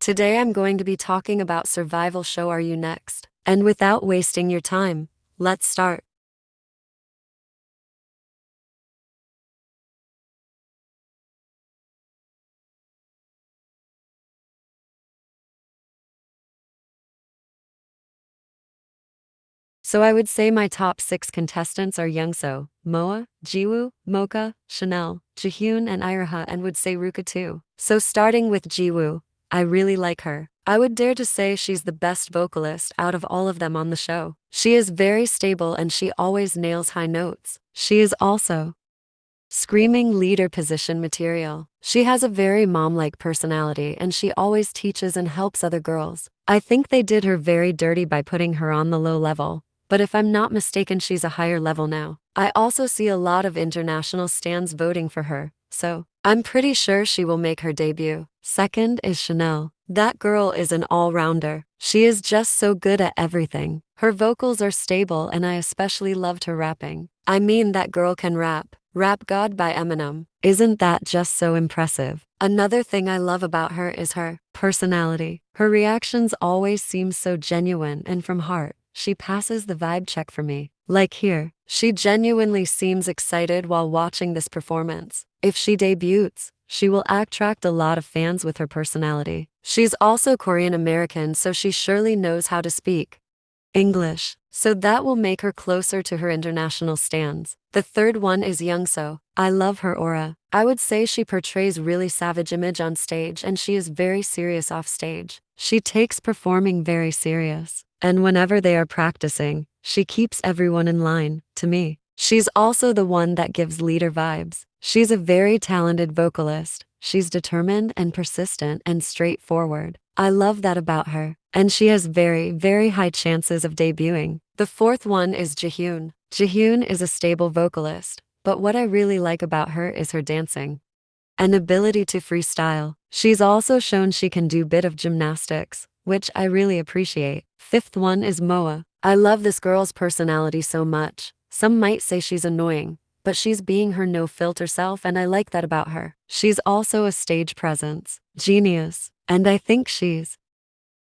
Today I'm going to be talking about survival show Are You Next? And without wasting your time, let's start. So I would say my top 6 contestants are Youngso, Moa, Jiwoo, Mocha, Chanel, Jihyun and Iraha, and would say Ruka too. So starting with Jiwoo, I really like her. I would dare to say she's the best vocalist out of all of them on the show. She is very stable and she always nails high notes. She is also screaming leader position material. She has a very mom-like personality and she always teaches and helps other girls. I think they did her very dirty by putting her on the low level, but if I'm not mistaken she's a higher level now. I also see a lot of international stans voting for her, so I'm pretty sure she will make her debut. Second is Chanel. That girl is an all-rounder. She is just so good at everything. Her vocals are stable and I especially loved her rapping. I mean, that girl can rap. Rap God by Eminem. Isn't that just so impressive? Another thing I love about her is her personality. Her reactions always seem so genuine and from heart. She passes the vibe check for me. Like here, she genuinely seems excited while watching this performance. If she debuts, she will attract a lot of fans with her personality. She's also Korean American, so she surely knows how to speak English, so that will make her closer to her international stans. The third one is Youngso. I love her aura. I would say she portrays really savage image on stage and she is very serious off stage. She takes performing very serious. And whenever they are practicing, she keeps everyone in line. To me, she's also the one that gives leader vibes. She's a very talented vocalist. She's determined and persistent and straightforward. I love that about her. And she has very, very high chances of debuting. The fourth one is Jihyun. Jihyun is a stable vocalist, but what I really like about her is her dancing and ability to freestyle. She's also shown she can do bit of gymnastics, which I really appreciate. Fifth one is Moa. I love this girl's personality so much. Some might say she's annoying, but she's being her no-filter self and I like that about her. She's also a stage presence genius, and I think she's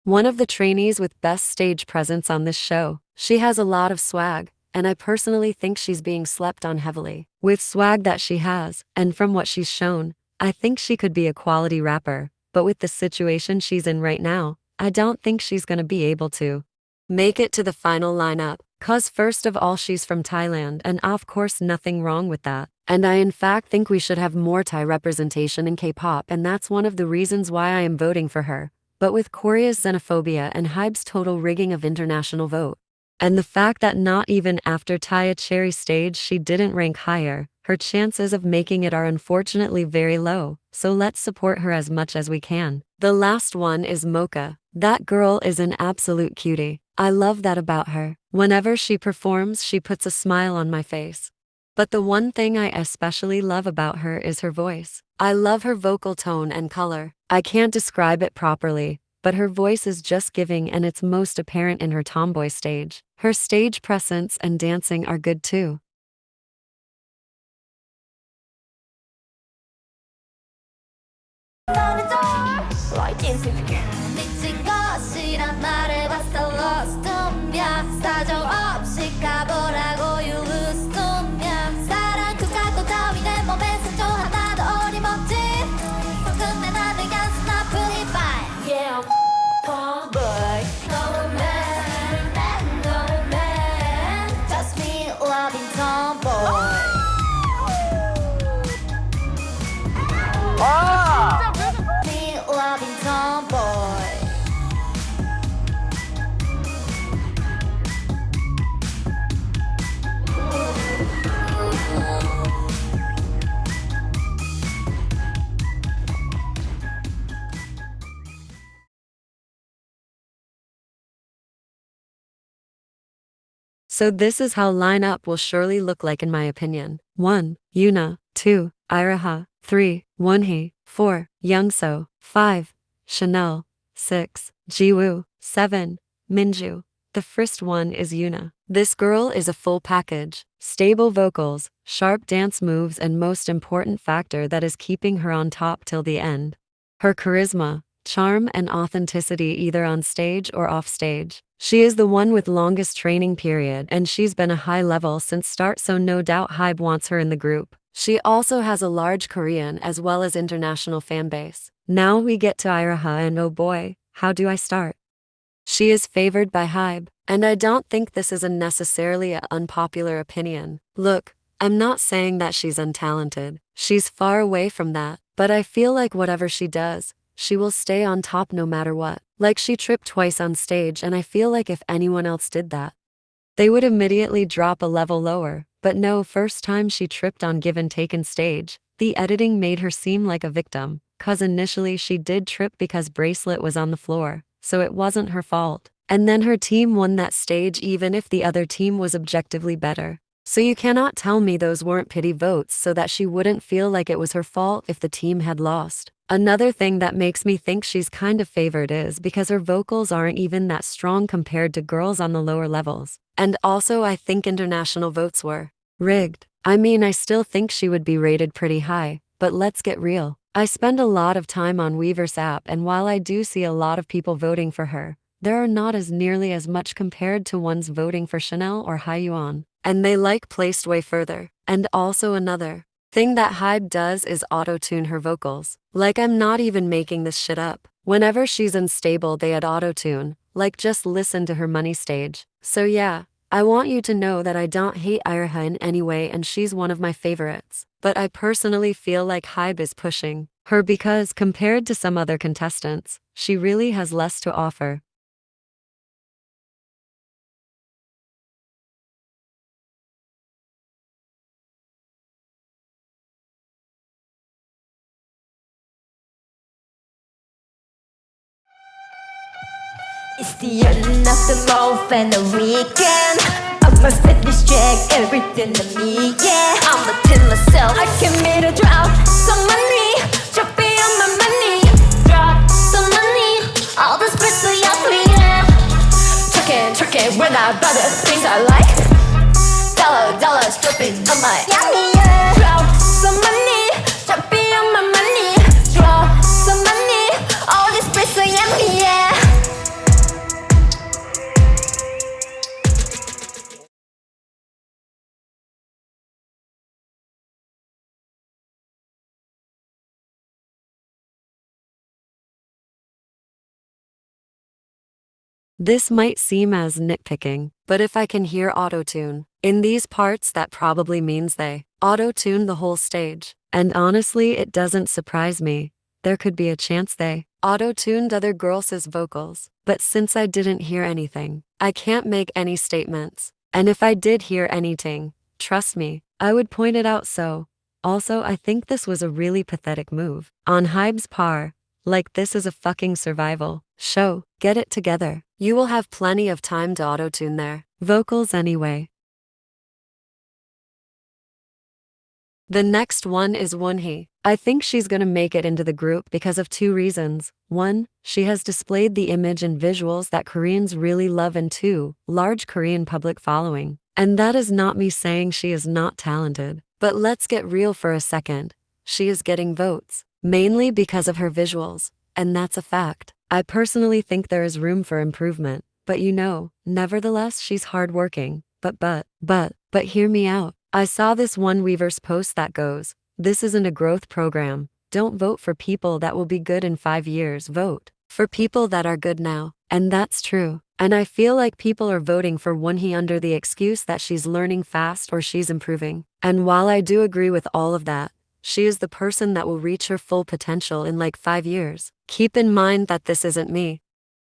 one of the trainees with best stage presence on this show. She has a lot of swag, and I personally think she's being slept on heavily. With swag that she has, and from what she's shown, I think she could be a quality rapper, but with the situation she's in right now, I don't think she's gonna be able to make it to the final lineup. Cause first of all she's from Thailand and of course nothing wrong with that. And I in fact think we should have more Thai representation in K-pop and that's one of the reasons why I am voting for her. But with Korea's xenophobia and Hybe's total rigging of international vote, and the fact that not even after Taya Cherry stage she didn't rank higher, her chances of making it are unfortunately very low, so let's support her as much as we can. The last one is Mocha. That girl is an absolute cutie. I love that about her. Whenever she performs, she puts a smile on my face. But the one thing I especially love about her is her voice. I love her vocal tone and color. I can't describe it properly, but her voice is just giving and it's most apparent in her tomboy stage. Her stage presence and dancing are good too. 미친 것이란 말을 봤어 lost on ya 사정없이 가보라고 you lose on ya 사랑 그 각도 따위 내 몸에서 또 하나도 어림없지 끝내 나는 yan스나 pretty fine yeah tomboy no man no man just me loving tomboy me loving tomboy So this is how lineup will surely look like in my opinion. 1. Yuna. 2. Iraha. 3. Wonhee. 4. Youngso. 5. Chanel. 6. Jiwoo. 7. Minju. The first one is Yuna. This girl is a full package. Stable vocals, sharp dance moves and most important factor that is keeping her on top till the end. Her charisma. charm, and authenticity either on stage or off stage. She is the one with longest training period and she's been a high level since start, so no doubt Hybe wants her in the group. She also has a large Korean as well as international fan base. Now we get to Iraha, and oh boy, how do I start? She is favored by Hybe, and I don't think this is a necessarily an unpopular opinion. Look, I'm not saying that she's untalented. She's far away from that, but I feel like whatever she does, she will stay on top no matter what. Like she tripped twice on stage, and I feel like if anyone else did that, they would immediately drop a level lower. But no, first time she tripped on Give and Taken stage, the editing made her seem like a victim, cause initially she did trip because bracelet was on the floor, so it wasn't her fault. And then her team won that stage even if the other team was objectively better. So you cannot tell me those weren't pity votes so that she wouldn't feel like it was her fault if the team had lost. Another thing that makes me think she's kind of favored is because her vocals aren't even that strong compared to girls on the lower levels. And also I think international votes were rigged. I mean, I still think she would be rated pretty high, but let's get real. I spend a lot of time on Weverse app, and while I do see a lot of people voting for her, there are not as nearly as much compared to ones voting for Chanel or Hyuan. And they like placed way further. And also another thing that Hybe does is auto-tune her vocals. Like, I'm not even making this shit up. Whenever she's unstable they add auto-tune. Like, just listen to her Money stage. So yeah, I want you to know that I don't hate Iraha in any way and she's one of my favorites. But I personally feel like Hybe is pushing her because compared to some other contestants, she really has less to offer. It's the end of the month and the weekend. I must let this check everything to me, yeah. I'ma tell myself I can make a drop some money, drop it on my money, drop some money, all this pressure I clean. Truck it when I buy the things I like. Dollars, drop it on my yummy, yeah. Drop some money, drop it on my money, drop some money, all this pressure yummy, yeah. This might seem as nitpicking, but if I can hear auto-tune in these parts, that probably means they auto-tune the whole stage. And honestly, it doesn't surprise me. There could be a chance they auto-tuned other girls' vocals. But since I didn't hear anything, I can't make any statements. And if I did hear anything, trust me, I would point it out. So also, I think this was a really pathetic move on Hybe's part. Like, this is a fucking survival show. Get it together. You will have plenty of time to auto-tune their vocals anyway. The next one is Wonhee. I think she's gonna make it into the group because of two reasons. One, she has displayed the image and visuals that Koreans really love, and two, large Korean public following. And that is not me saying she is not talented. But let's get real for a second. She is getting votes, mainly because of her visuals, and that's a fact. I personally think there is room for improvement, but nevertheless she's hardworking. But hear me out. I saw this one Weverse post that goes, "This isn't a growth program. Don't vote for people that will be good in 5 years. Vote for people that are good now." And that's true. And I feel like people are voting for Wonhee under the excuse that she's learning fast or she's improving. And while I do agree with all of that, she is the person that will reach her full potential in like 5 years. Keep in mind that this isn't me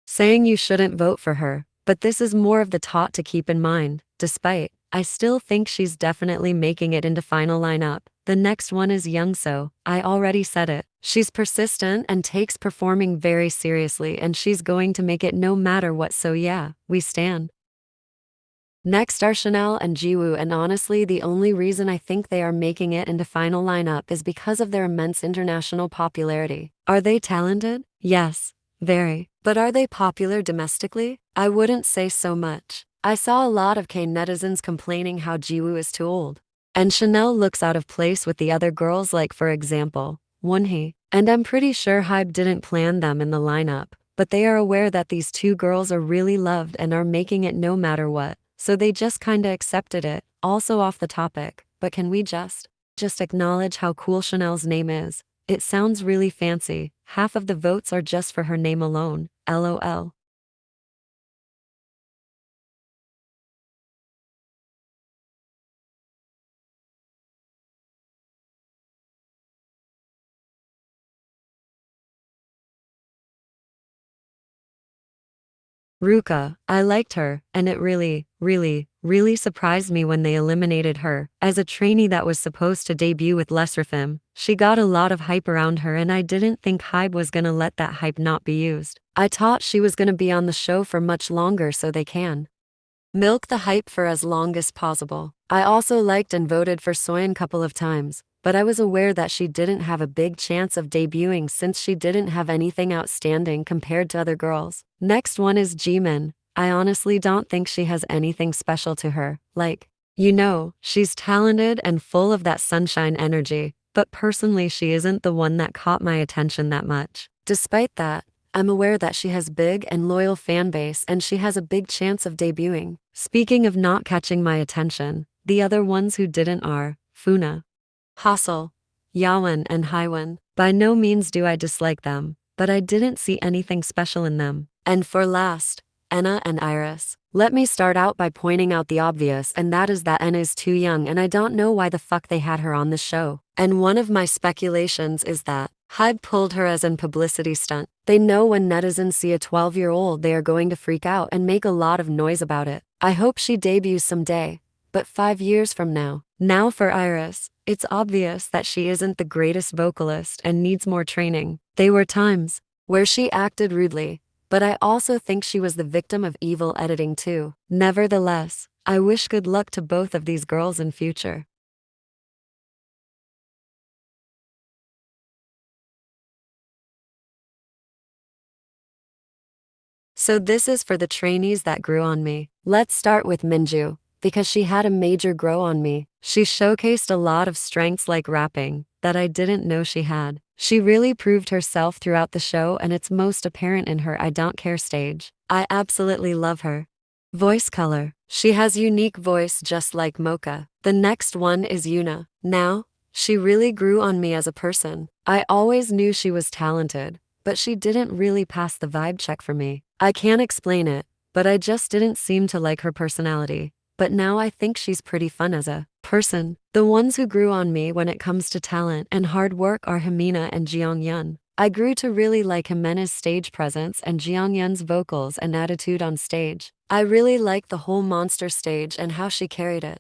saying you shouldn't vote for her, but this is more of the taught to keep in mind. Despite, I still think she's definitely making it into final lineup. The next one is Youngso. I already said it. She's persistent and takes performing very seriously, and she's going to make it no matter what, so yeah, we stand. Next are Chanel and Jiwoo, and honestly the only reason I think they are making it into final lineup is because of their immense international popularity. Are they talented? Yes, very. But are they popular domestically? I wouldn't say so much. I saw a lot of K netizens complaining how Jiwoo is too old, and Chanel looks out of place with the other girls. Like, for example, Wonhee. And I'm pretty sure Hybe didn't plan them in the lineup, but they are aware that these two girls are really loved and are making it no matter what, so they just kinda accepted it. Also off the topic, but can we just acknowledge how cool Chanel's name is? It sounds really fancy. Half of the votes are just for her name alone. LOL. Ruka, I liked her, and it really surprised me when they eliminated her. As a trainee that was supposed to debut with Lesrafim, she got a lot of hype around her and I didn't think Hybe was gonna let that hype not be used. I thought she was gonna be on the show for much longer so they can milk the hype for as long as possible. I also liked and voted for Soyeon couple of times, but I was aware that she didn't have a big chance of debuting since she didn't have anything outstanding compared to other girls. Next one is Jimin. I honestly don't think she has anything special to her. Like, she's talented and full of that sunshine energy, but personally she isn't the one that caught my attention that much. Despite that, I'm aware that she has big and loyal fan base and she has a big chance of debuting. Speaking of not catching my attention, the other ones who didn't are Funa, Hassel, Yawen and Hywen. By no means do I dislike them, but I didn't see anything special in them. And for last, Enna and Iris. Let me start out by pointing out the obvious, and that is that Enna is too young and I don't know why the fuck they had her on the show. And one of my speculations is that Hybe pulled her as an publicity stunt. They know when netizens see a 12-year-old they are going to freak out and make a lot of noise about it. I hope she debuts someday, but 5 years from now. Now for Iris, it's obvious that she isn't the greatest vocalist and needs more training. There were times where she acted rudely, but I also think she was the victim of evil editing too. Nevertheless, I wish good luck to both of these girls in future. So this is for the trainees that grew on me. Let's start with Minju, because she had a major grow on me. She showcased a lot of strengths like rapping that I didn't know she had. She really proved herself throughout the show and it's most apparent in her I Don't Care stage. I absolutely love her. Voice color. She has unique voice just like Mocha. The next one is Yuna. Now, she really grew on me as a person. I always knew she was talented, but she didn't really pass the vibe check for me. I can't explain it, but I just didn't seem to like her personality. But now I think she's pretty fun as a person. The ones who grew on me when it comes to talent and hard work are Himina and Jeongyun. I grew to really like Himena's stage presence and Jeongyun's vocals and attitude on stage. I really liked the whole monster stage and how she carried it.